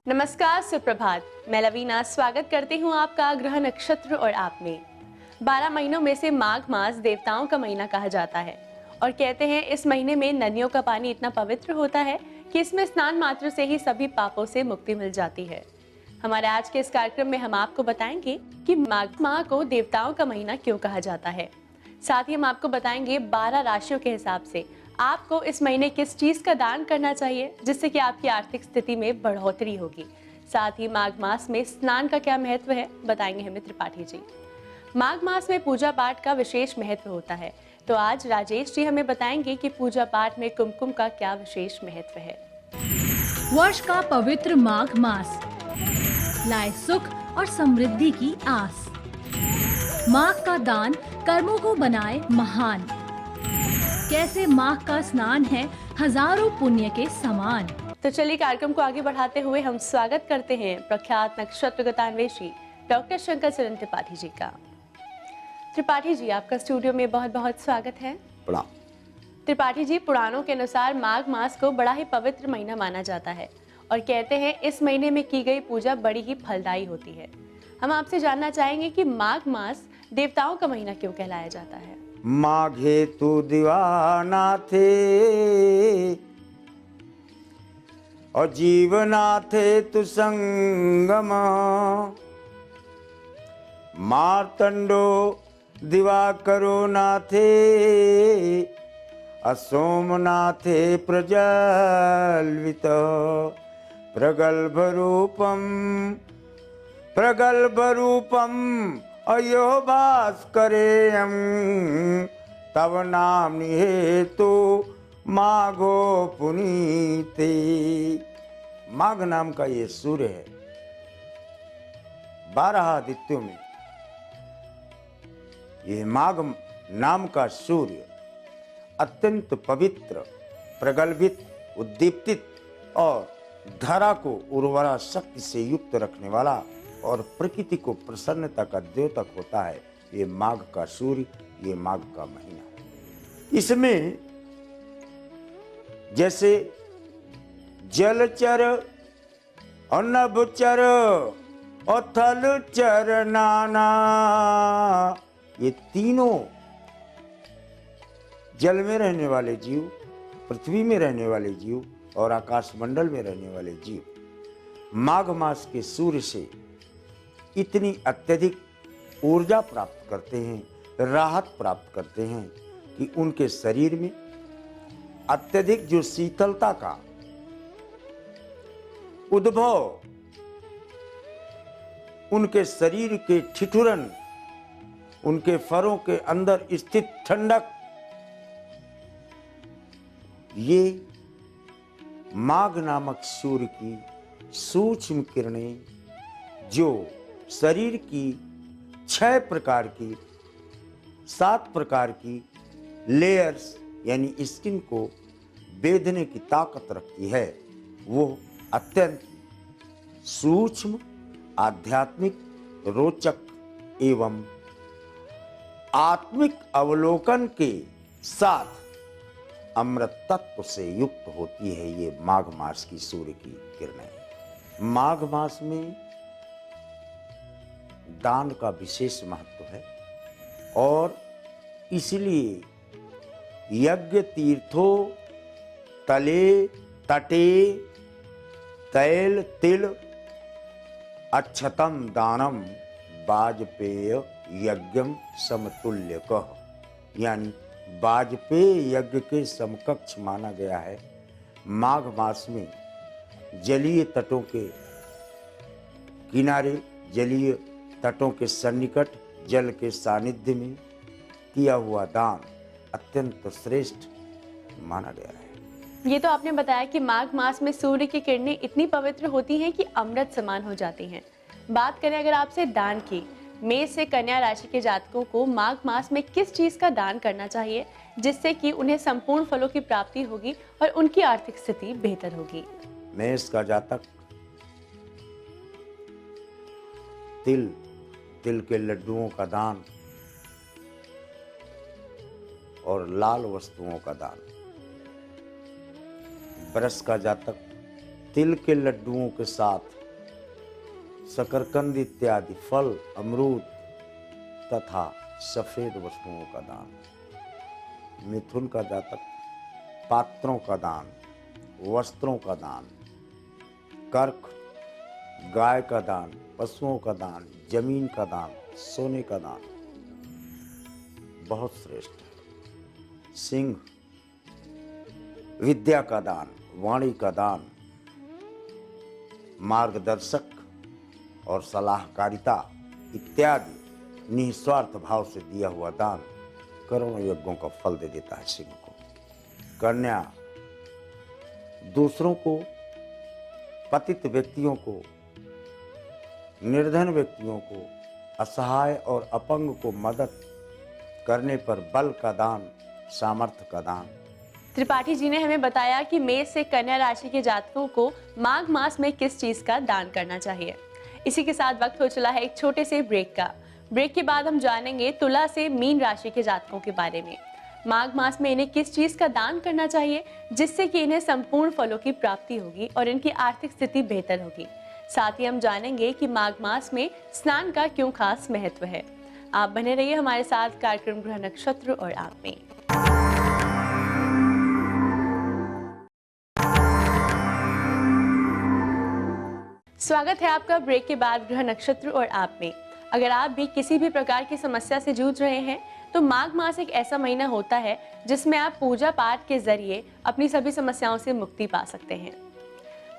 नमस्कार, सुप्रभात। मैं लवीना स्वागत करती हूँ आपका ग्रह नक्षत्र और आप में। 12 महीनों में से माघ मास देवताओं का महीना कहा जाता है और कहते हैं इस महीने में नदियों का पानी इतना पवित्र होता है कि इसमें स्नान मात्र से ही सभी पापों से मुक्ति मिल जाती है। हमारे आज के इस कार्यक्रम में हम आपको बताएंगे कि माघ माह को देवताओं का महीना क्यों कहा जाता है। साथ ही हम आपको बताएंगे 12 राशियों के हिसाब से आपको इस महीने किस चीज का दान करना चाहिए जिससे कि आपकी आर्थिक स्थिति में बढ़ोतरी होगी। साथ ही माघ मास में स्नान का क्या महत्व है बताएंगे हमें त्रिपाठी जी। माघ मास में पूजा पाठ का विशेष महत्व होता है, तो आज राजेश जी हमें बताएंगे कि पूजा पाठ में कुमकुम का क्या विशेष महत्व है। वर्ष का पवित्र माघ मास लाए सुख और समृद्धि की आस। माघ का दान कर्मों को बनाए महान। कैसे माघ का स्नान है हजारों पुण्य के समान। तो चलिए कार्यक्रम को आगे बढ़ाते हुए हम स्वागत करते हैं प्रख्यात नक्षत्र गतान्वेषी डॉक्टर शंकर चरण त्रिपाठी जी का। त्रिपाठी जी, आपका स्टूडियो में बहुत बहुत स्वागत है। प्रणाम। त्रिपाठी जी, पुराणों के अनुसार माघ मास को बड़ा ही पवित्र महीना माना जाता है और कहते हैं इस महीने में की गई पूजा बड़ी ही फलदायी होती है। हम आपसे जानना चाहेंगे कि माघ मास देवताओं का महीना क्यों कहलाया जाता है। माघे तू दीवाना थे और जीवना थे तु संगम। मार्तंडो दिवाकरो नाथे असोमनाथे प्रज्वलित प्रगल्भ रूपम अयो भास्करेयं तव नाम हेतु माघो पुनीते। माघ नाम का ये सूर्य है। 12 आदित्यों में ये माघ नाम का सूर्य अत्यंत पवित्र, प्रगल्भित, उद्दीप्तित और धरा को उर्वरा शक्ति से युक्त रखने वाला और प्रकृति को प्रसन्नता का द्योतक होता है। ये माघ का सूर्य, ये माघ का महीना। इसमें जैसे जलचर और नभचर और थलचर नाना, ये तीनों जल में रहने वाले जीव, पृथ्वी में रहने वाले जीव और आकाश मंडल में रहने वाले जीव माघ मास के सूर्य से इतनी अत्यधिक ऊर्जा प्राप्त करते हैं, राहत प्राप्त करते हैं कि उनके शरीर में अत्यधिक जो शीतलता का उद्भव, उनके शरीर के ठिठुरन, उनके फरों के अंदर स्थित ठंडक, ये माघ नामक सूर्य की सूक्ष्म किरणें जो शरीर की 6 प्रकार की, 7 प्रकार की लेयर्स यानी स्किन को बेधने की ताकत रखती है, वो अत्यंत सूक्ष्म, आध्यात्मिक, रोचक एवं आत्मिक अवलोकन के साथ अमृत तत्व से युक्त होती है। ये माघ मास की सूर्य की किरणें। माघ मास में दान का विशेष महत्व है और इसलिए यज्ञ तीर्थों तले तटे तैल तिल अक्षतम दानम वाजपेय यज्ञम समतुल्य कह, यानी वाजपेय यज्ञ के समकक्ष माना गया है। माघ मास में जलीय तटों के किनारे, जलीय तटों के सन्निकट, जल के सानिध्य में किया हुआ दान अत्यंत श्रेष्ठ माना गया है। ये तो आपने बताया कि माघ मास में सूर्य की किरणें इतनी पवित्र होती हैं कि अमृत समान हो जाती हैं। बात करें अगर आपसे दान की, मेष से कन्या राशि के जातकों को माघ मास में किस चीज का दान करना चाहिए जिससे कि उन्हें संपूर्ण फलों की प्राप्ति होगी और उनकी आर्थिक स्थिति बेहतर होगी। मेष का जातक तिल के लड्डुओं का दान और लाल वस्तुओं का दान। वृष का जातक तिल के लड्डुओं के साथ शकरकंद इत्यादि फल, अमरूद तथा सफेद वस्तुओं का दान। मिथुन का जातक पात्रों का दान, वस्त्रों का दान। कर्क गाय का दान, पशुओं का दान, जमीन का दान, सोने का दान बहुत श्रेष्ठ है। सिंह विद्या का दान, वाणी का दान, मार्गदर्शक और सलाहकारिता इत्यादि निस्वार्थ भाव से दिया हुआ दान करोड़ों यज्ञों का फल दे देता है सिंह को। कन्या दूसरों को, पतित व्यक्तियों को, निर्धन व्यक्तियों को, असहाय और अपंग को मदद करने पर बल का दान, सामर्थ्य का दान। त्रिपाठी जी ने हमें बताया कि मेष से कन्या राशि के जातकों को माघ मास में किस चीज का दान करना चाहिए। इसी के साथ वक्त हो चला है एक छोटे से ब्रेक का। ब्रेक के बाद हम जानेंगे तुला से मीन राशि के जातकों के बारे में। माघ मास में इन्हें किस चीज का दान करना चाहिए जिससे कि इन्हें संपूर्ण फलों की प्राप्ति होगी और इनकी आर्थिक स्थिति बेहतर होगी। साथ ही हम जानेंगे कि माघ मास में स्नान का क्यों खास महत्व है। आप बने रहिए हमारे साथ कार्यक्रम ग्रह नक्षत्र और आप में। स्वागत है आपका ब्रेक के बाद ग्रह नक्षत्र और आप में। अगर आप भी किसी भी प्रकार की समस्या से जूझ रहे हैं तो माघ मास एक ऐसा महीना होता है जिसमें आप पूजा पाठ के जरिए अपनी सभी समस्याओं से मुक्ति पा सकते हैं।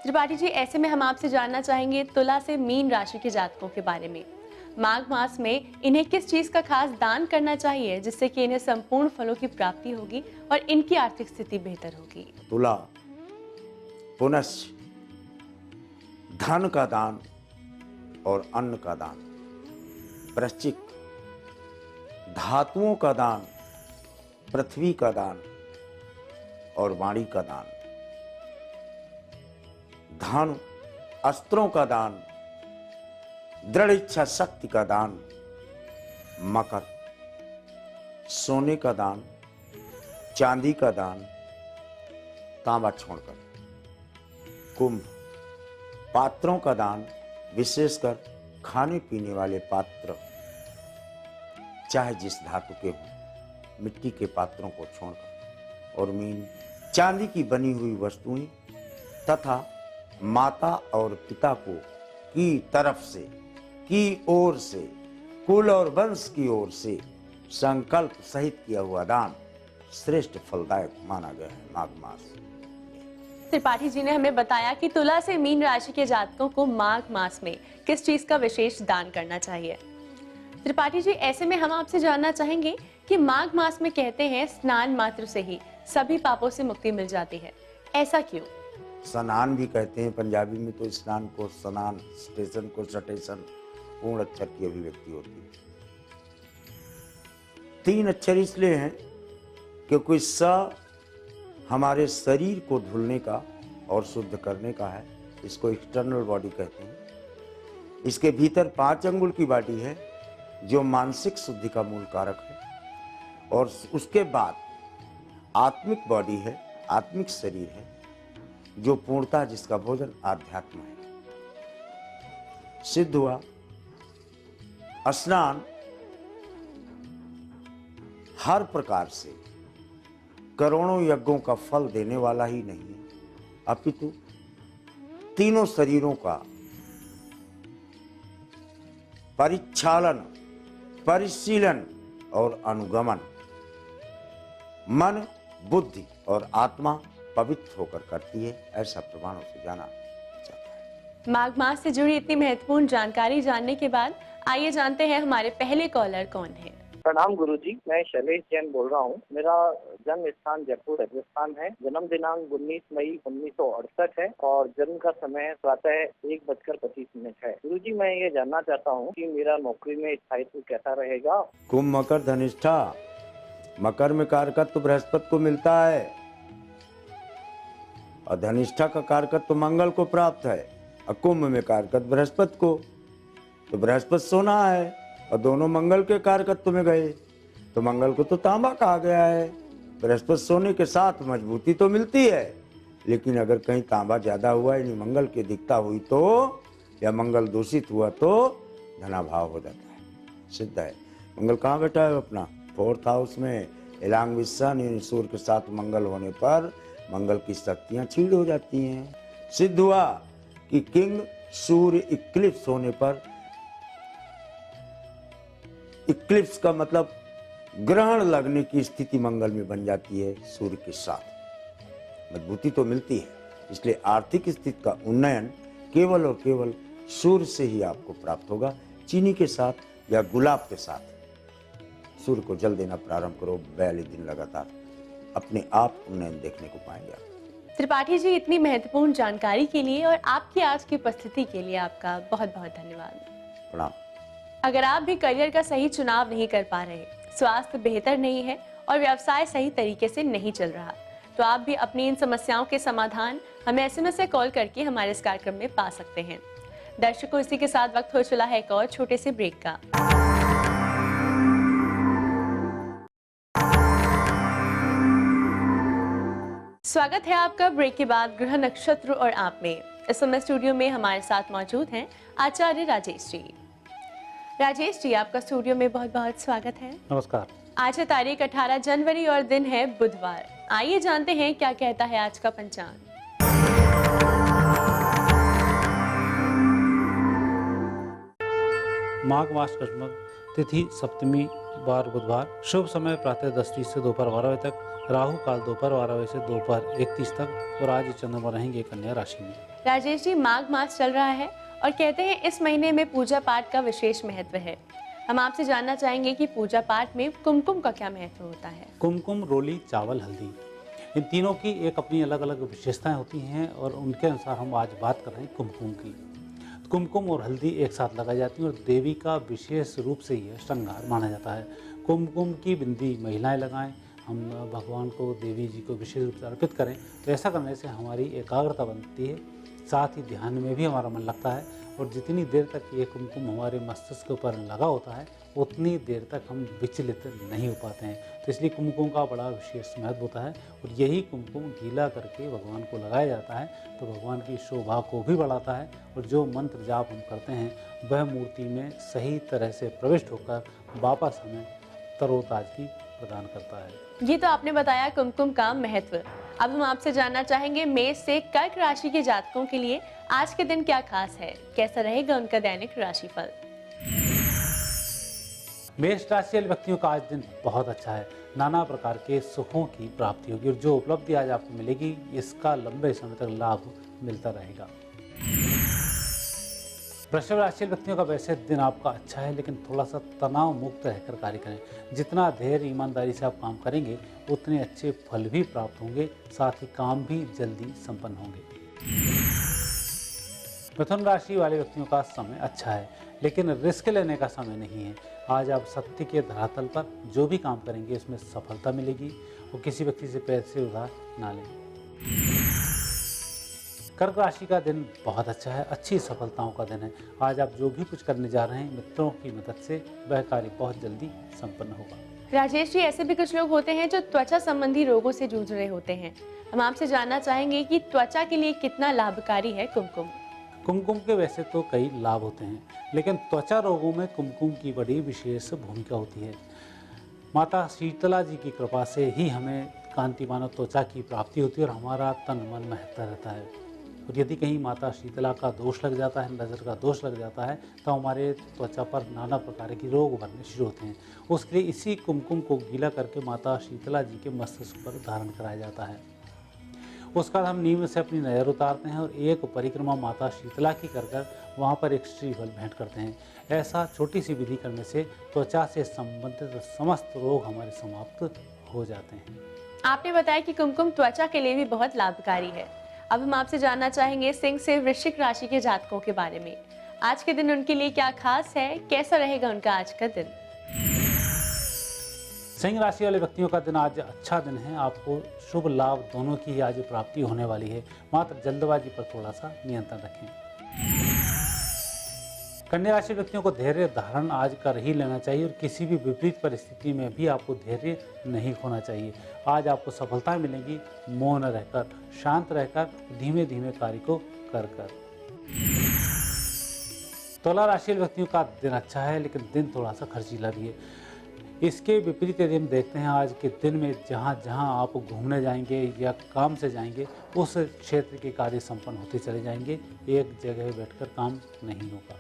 त्रिपाठी जी, ऐसे में हम आपसे जानना चाहेंगे तुला से मीन राशि के जातकों के बारे में। माघ मास में इन्हें किस चीज का खास दान करना चाहिए जिससे कि इन्हें संपूर्ण फलों की प्राप्ति होगी और इनकी आर्थिक स्थिति बेहतर होगी। तुला पुनश्च धन का दान और अन्न का दान। वृश्चिक धातुओं का दान, पृथ्वी का दान और वाणी का दान। धन अस्त्रों का दान, दृढ़ इच्छा शक्ति का दान। मकर सोने का दान, चांदी का दान, तांबा छोड़कर। कुंभ पात्रों का दान, विशेषकर खाने पीने वाले पात्र, चाहे जिस धातु के हों, मिट्टी के पात्रों को छोड़कर। और मीन चांदी की बनी हुई वस्तुएं तथा माता और पिता को की तरफ से, की ओर से, कुल और वंश की ओर से संकल्प सहित किया हुआ दान श्रेष्ठ फलदायक माना गया है माघ मास। त्रिपाठी जी ने हमें बताया कि तुला से मीन राशि के जातकों को माघ मास में किस चीज का विशेष दान करना चाहिए। त्रिपाठी जी, ऐसे में हम आपसे जानना चाहेंगे कि माघ मास में कहते हैं स्नान मात्र से ही सभी पापों से मुक्ति मिल जाती है, ऐसा क्यों? स्नान भी कहते हैं पंजाबी में, तो स्नान को स्नान, स्टेशन को स्टेशन, पूर्ण अक्षर की अभिव्यक्ति होती है। 3 अक्षर इसलिए हैं क्योंकि स हमारे शरीर को धुलने का और शुद्ध करने का है। इसको एक्सटर्नल बॉडी कहते हैं। इसके भीतर 5 अंगुल की बॉडी है जो मानसिक शुद्धि का मूल कारक है। और उसके बाद आत्मिक बॉडी है, आत्मिक शरीर है जो पूर्णता जिसका भोजन आध्यात्म है। सिद्ध हुआ स्नान हर प्रकार से करोड़ों यज्ञों का फल देने वाला ही नहीं है, अपितु तीनों शरीरों का परिचालन, परिशीलन और अनुगमन मन, बुद्धि और आत्मा पवित्र होकर करती है, ऐसा प्रमाणों से जाना जाता है। माघ मास से जुड़ी इतनी महत्वपूर्ण जानकारी जानने के बाद आइए जानते हैं हमारे पहले कॉलर कौन है। प्रणाम गुरुजी, मैं शैलेश जैन बोल रहा हूँ। मेरा जन्म स्थान जयपुर राजस्थान है। जन्म दिनांक 19 मई 1968 है और जन्म का समय प्रातः 1:25 है। गुरुजी, मैं ये जानना चाहता हूँ कि मेरा नौकरी में स्थायित्व कैसा रहेगा। कुंभ मकर धनिष्ठा, मकर में कारकत्व बृहस्पति को मिलता है और धनिष्ठा का कारकत्व मंगल को प्राप्त है और कुंभ में कारकत्व बृहस्पति को, तो बृहस्पति सोना है और दोनों मंगल के कारकत्व में गए, तो मंगल को तो तांबा कहा गया है। बृहस्पति सोने के साथ मजबूती तो मिलती है, लेकिन अगर कहीं तांबा ज्यादा हुआ यानी मंगल की दिखता हुई तो या मंगल दूषित हुआ तो धनाभाव हो जाता है। सिद्ध है। मंगल कहाँ बैठा है? अपना 4th हाउस में, एलांग विद सन, यानी सूर्य के साथ मंगल होने पर मंगल की शक्तियां क्षीण हो जाती हैं। सिद्ध हुआ कि किंग सूर्य इक्लिप्स होने पर, इक्लिप्स का मतलब ग्रहण लगने की स्थिति मंगल में बन जाती है सूर्य के साथ। मजबूती तो मिलती है, इसलिए आर्थिक स्थिति का उन्नयन केवल और केवल सूर्य से ही आपको प्राप्त होगा। चीनी के साथ या गुलाब के साथ सूर्य को जल देना प्रारंभ करो, 42 दिन लगातार, अपने आप उन्नयन देखने को पाएंगे आप। त्रिपाठी जी, इतनी महत्वपूर्ण जानकारी के लिए और आपकी आज की उपस्थिति के लिए आपका बहुत बहुत धन्यवाद। प्रणाम। अगर आप भी करियर का सही चुनाव नहीं कर पा रहे, स्वास्थ्य बेहतर नहीं है और व्यवसाय सही तरीके से नहीं चल रहा, तो आप भी अपनी इन समस्याओं के समाधान हमें SMS या कॉल करके हमारे इस कार्यक्रम में पा सकते हैं। दर्शकों, इसी के साथ वक्त हो चला है एक और छोटे से ब्रेक का। स्वागत है आपका ब्रेक के बाद ग्रह नक्षत्र और आप में। इस समय स्टूडियो में हमारे साथ मौजूद हैं आचार्य राजेश जी। राजेश जी, आपका स्टूडियो में बहुत बहुत स्वागत है। नमस्कार। आज है तारीख 18 जनवरी और दिन है बुधवार। आइए जानते हैं क्या कहता है आज का पंचांग। माघ मास कृष्ण तिथि सप्तमी बार बुधवार। शुभ समय प्रातः 10:30 से दोपहर 12 बजे तक। राहु काल दोपहर 12 बजे से दोपहर 1:30 तक। और आज चंद्रमा रहेंगे कन्या राशि में। राजेश जी, माघ मास चल रहा है और कहते हैं इस महीने में पूजा पाठ का विशेष महत्व है। हम आपसे जानना चाहेंगे कि पूजा पाठ में कुमकुम का क्या महत्व होता है। कुमकुम, रोली, चावल, हल्दी, इन तीनों की एक अपनी अलग अलग विशेषताएं होती हैं और उनके अनुसार हम आज बात कर रहे हैं कुमकुम की। कुमकुम और हल्दी एक साथ लगाई जाती है और देवी का विशेष रूप से यह श्रृंगार माना जाता है। कुमकुम की बिंदी महिलाएं लगाएं। हम भगवान को, देवी जी को विशेष रूप से अर्पित करें, तो ऐसा करने से हमारी एकाग्रता बनती है, साथ ही ध्यान में भी हमारा मन लगता है। और जितनी देर तक ये कुमकुम हमारे मस्तिष्क के ऊपर लगा होता है, उतनी देर तक हम विचलित नहीं हो पाते हैं। तो इसलिए कुमकुम का बड़ा विशेष महत्व होता है। और यही कुमकुम गीला करके भगवान को लगाया जाता है तो भगवान की शोभा को भी बढ़ाता है। और जो मंत्र जाप हम करते हैं वह मूर्ति में सही तरह से प्रविष्ट होकर वापस हमें तरोताजगी प्रदान करता है। ये तो आपने बताया कुमकुम का महत्व। अब हम आपसे जानना चाहेंगे मेष से कर्क राशि के जातकों के लिए आज के दिन क्या खास है, कैसा रहेगा उनका दैनिक राशिफल। मेष राशि वाले व्यक्तियों का आज दिन बहुत अच्छा है। नाना प्रकार के सुखों की प्राप्ति होगी और जो उपलब्धि आज आपको मिलेगी इसका लंबे समय तक लाभ मिलता रहेगा। वृषभ राशि वाले व्यक्तियों का वैसे दिन आपका अच्छा है, लेकिन थोड़ा सा तनाव मुक्त रहकर कार्य करें। जितना धैर्य ईमानदारी से आप काम करेंगे उतने अच्छे फल भी प्राप्त होंगे, साथ ही काम भी जल्दी संपन्न होंगे। मिथुन राशि वाले व्यक्तियों का समय अच्छा है, लेकिन रिस्क लेने का समय नहीं है। आज आप सत्य के धरातल पर जो भी काम करेंगे उसमें सफलता मिलेगी और किसी व्यक्ति से पैसे उधार ना लें। कर्क राशि का दिन बहुत अच्छा है, अच्छी सफलताओं का दिन है। आज आप जो भी कुछ करने जा रहे हैं मित्रों की मदद से वह कार्य बहुत जल्दी संपन्न होगा। राजेश जी, ऐसे भी कुछ लोग होते हैं जो त्वचा संबंधी रोगों से जूझ रहे होते हैं। हम आपसे जानना चाहेंगे कि त्वचा के लिए कितना लाभकारी है कुमकुम। कुमकुम के वैसे तो कई लाभ होते हैं, लेकिन त्वचा रोगों में कुमकुम की बड़ी विशेष भूमिका होती है। माता शीतला जी की कृपा से ही हमें कांतिमान त्वचा की प्राप्ति होती है और हमारा तन मन महकता रहता है। और यदि कहीं माता शीतला का दोष लग जाता है, नज़र का दोष लग जाता है, तो हमारे त्वचा पर नाना प्रकार के रोग बनने शुरू होते हैं। उसके लिए इसी कुमकुम को गीला करके माता शीतला जी के मस्तिष्क पर धारण कराया जाता है। उसका हम नींव से अपनी नज़र उतारते हैं और एक परिक्रमा माता शीतला की कर वहाँ पर एक श्रीफल भेंट करते हैं। ऐसा छोटी सी विधि करने से त्वचा से संबंधित समस्त रोग हमारे समाप्त हो जाते हैं। आपने बताया कि कुमकुम त्वचा के लिए भी बहुत लाभकारी है। अब हम आपसे जानना चाहेंगे सिंह से वृश्चिक राशि के जातकों के बारे में। आज के दिन उनके लिए क्या खास है, कैसा रहेगा उनका आज का दिन। सिंह राशि वाले व्यक्तियों का दिन आज अच्छा दिन है। आपको शुभ लाभ दोनों की ही आज प्राप्ति होने वाली है। मात्र जल्दबाजी पर थोड़ा सा नियंत्रण रखें। कन्या राशि व्यक्तियों को धैर्य धारण आज कर ही लेना चाहिए और किसी भी विपरीत परिस्थिति में भी आपको धैर्य नहीं खोना चाहिए। आज आपको सफलताएं मिलेंगी मौन रहकर, शांत रहकर, धीमे धीमे कार्य को कर कर। तुला राशि वाले व्यक्तियों का दिन अच्छा है, लेकिन दिन थोड़ा सा खर्चीला भी है। इसके विपरीत यदि हम देखते हैं आज के दिन में जहाँ जहाँ आप घूमने जाएंगे या काम से जाएंगे, उस क्षेत्र के कार्य संपन्न होते चले जाएंगे, एक जगह बैठकर काम नहीं होगा।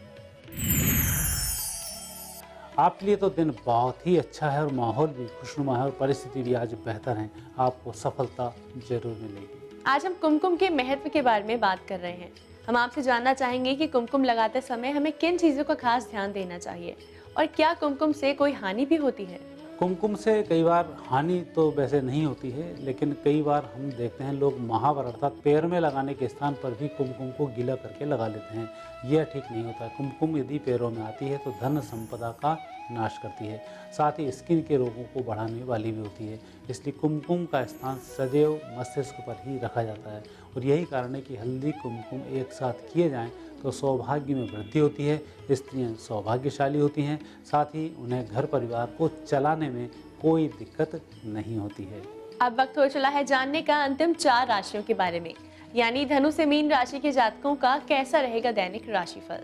आपके लिए तो दिन बहुत ही अच्छा है और माहौल भी खुशनुमा है और परिस्थिति भी आज बेहतर है। आपको सफलता जरूर मिलेगी। आज हम कुमकुम के महत्व के बारे में बात कर रहे हैं। हम आपसे जानना चाहेंगे कि कुमकुम लगाते समय हमें किन चीज़ों का खास ध्यान देना चाहिए और क्या कुमकुम से कोई हानि भी होती है। कुमकुम से कई बार हानि तो वैसे नहीं होती है, लेकिन कई बार हम देखते हैं लोग महावर अर्थात पैर में लगाने के स्थान पर भी कुमकुम को गीला करके लगा लेते हैं। यह ठीक नहीं होता है। कुमकुम यदि पैरों में आती है तो धन संपदा का नाश करती है, साथ ही स्किन के रोगों को बढ़ाने वाली भी होती है। इसलिए कुमकुम का स्थान सदैव मस्तिष्क पर ही रखा जाता है और यही कारण है कि हल्दी कुमकुम एक साथ किए जाएं तो सौभाग्य में वृद्धि होती है, स्त्रियां सौभाग्यशाली होती हैं, साथ ही उन्हें घर परिवार को चलाने में कोई दिक्कत नहीं होती है। अब वक्त हो चला है जानने का अंतिम 4 राशियों के बारे में, यानी धनु से मीन राशि के जातकों का कैसा रहेगा दैनिक राशिफल।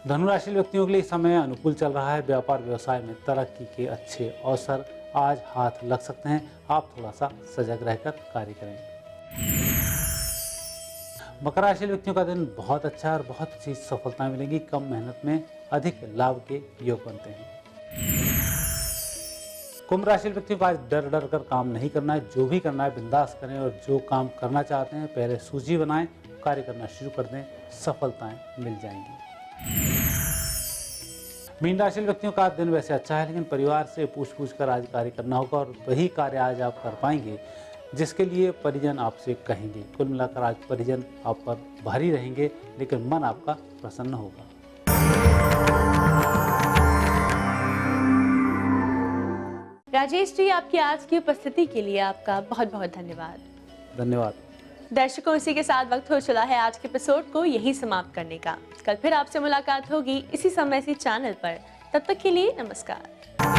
धनु राशि व्यक्तियों के लिए समय अनुकूल चल रहा है। व्यापार व्यवसाय में तरक्की के अच्छे अवसर आज हाथ लग सकते हैं। आप थोड़ा सा सजग रहकर कार्य करें। मकर राशि व्यक्तियों का दिन बहुत अच्छा है और बहुत सी सफलताएं मिलेंगी। कम मेहनत में अधिक लाभ के योग बनते हैं। कुंभ राशि व्यक्तियों को आज डर डर कर काम नहीं करना है। जो भी करना है बिंदास करें और जो काम करना चाहते हैं पहले सूची बनाएं, कार्य करना शुरू कर दें, सफलताएं मिल जाएंगी। मीन राशि व्यक्तियों का दिन वैसे अच्छा है, लेकिन परिवार से पूछ कर आज कार्य करना होगा और वही कार्य आज आप कर पाएंगे जिसके लिए परिजन आपसे कहेंगे। कुल मिलाकर आज परिजन आप पर भारी रहेंगे, लेकिन मन आपका प्रसन्न होगा। राजेश जी, आपकी आज की उपस्थिति के लिए आपका बहुत बहुत धन्यवाद। धन्यवाद। दर्शकों, इसी के साथ वक्त हो चला है आज के एपिसोड को यहीं समाप्त करने का। कल फिर आपसे मुलाकात होगी इसी समय इसी चैनल पर। तब तक के लिए नमस्कार।